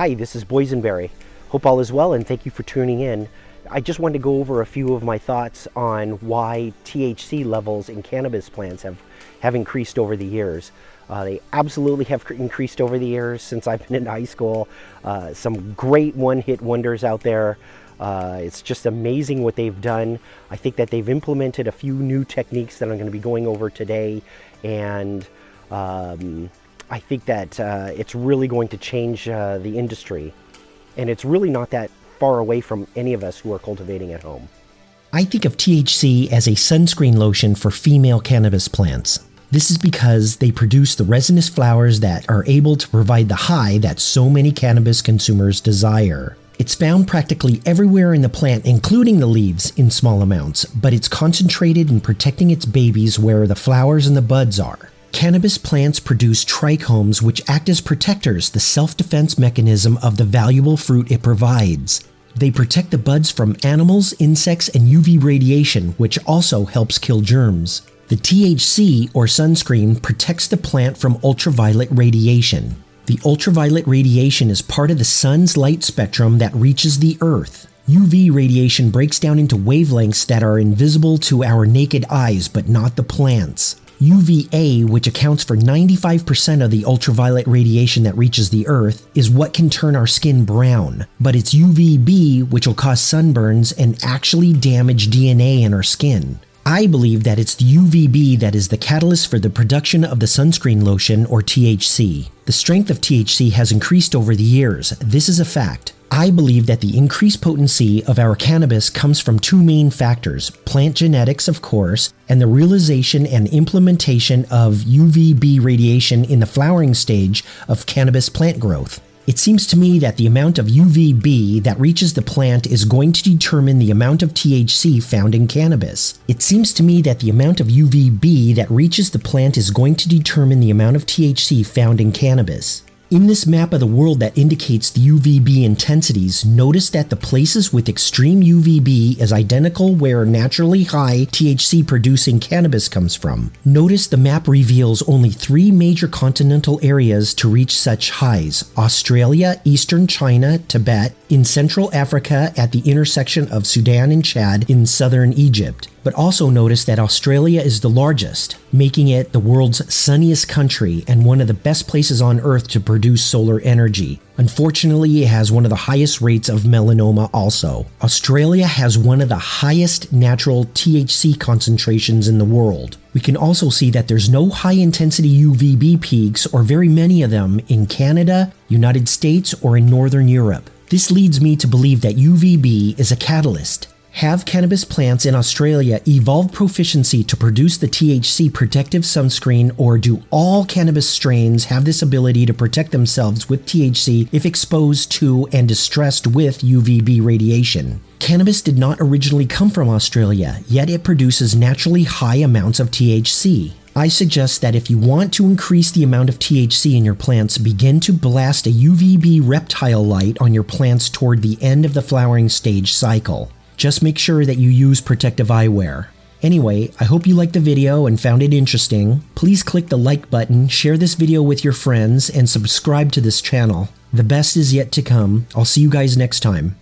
Hi, this is Boysenberry. Hope all is well and thank you for tuning in. I just wanted to go over a few of my thoughts on why THC levels in cannabis plants have increased over the years. They absolutely have increased over the years since I've been in high school. Some great one-hit wonders out there. It's just amazing what they've done. I think that they've implemented a few new techniques that I'm going to be going over today, and I think that it's really going to change the industry. And it's really not that far away from any of us who are cultivating at home. I think of THC as a sunscreen lotion for female cannabis plants. This is because they produce the resinous flowers that are able to provide the high that so many cannabis consumers desire. It's found practically everywhere in the plant, including the leaves, in small amounts, but it's concentrated in protecting its babies where the flowers and the buds are. Cannabis plants produce trichomes which act as protectors, the self-defense mechanism of the valuable fruit it provides. They protect the buds from animals, insects, and UV radiation, which also helps kill germs. The THC, or sunscreen, protects the plant from ultraviolet radiation. The ultraviolet radiation is part of the sun's light spectrum that reaches the earth. UV radiation breaks down into wavelengths that are invisible to our naked eyes, but not the plants. UVA, which accounts for 95% of the ultraviolet radiation that reaches the earth, is what can turn our skin brown. But it's UVB, which will cause sunburns and actually damage DNA in our skin. I believe that it's the UVB that is the catalyst for the production of the sunscreen lotion, or THC. The strength of THC has increased over the years. This is a fact. I believe that the increased potency of our cannabis comes from two main factors: plant genetics, of course, and the realization and implementation of UVB radiation in the flowering stage of cannabis plant growth. It seems to me that the amount of UVB that reaches the plant is going to determine the amount of THC found in cannabis. It seems to me that the amount of UVB that reaches the plant is going to determine the amount of THC found in cannabis. In this map of the world that indicates the UVB intensities, notice that the places with extreme UVB is identical where naturally high THC producing cannabis comes from. Notice the map reveals only 3 major continental areas to reach such highs: Australia, Eastern China, Tibet, in Central Africa at the intersection of Sudan and Chad, in southern Egypt. But also notice that Australia is the largest, making it the world's sunniest country and one of the best places on Earth to produce solar energy. Unfortunately, it has one of the highest rates of melanoma also. Australia has one of the highest natural THC concentrations in the world. We can also see that there's no high-intensity UVB peaks, or very many of them, in Canada, United States, or in Northern Europe. This leads me to believe that UVB is a catalyst. Have cannabis plants in Australia evolved proficiency to produce the THC protective sunscreen, or do all cannabis strains have this ability to protect themselves with THC if exposed to and distressed with UVB radiation? Cannabis did not originally come from Australia, yet it produces naturally high amounts of THC. I suggest that if you want to increase the amount of THC in your plants, begin to blast a UVB reptile light on your plants toward the end of the flowering stage cycle. Just make sure that you use protective eyewear. Anyway, I hope you liked the video and found it interesting. Please click the like button, share this video with your friends, and subscribe to this channel. The best is yet to come. I'll see you guys next time.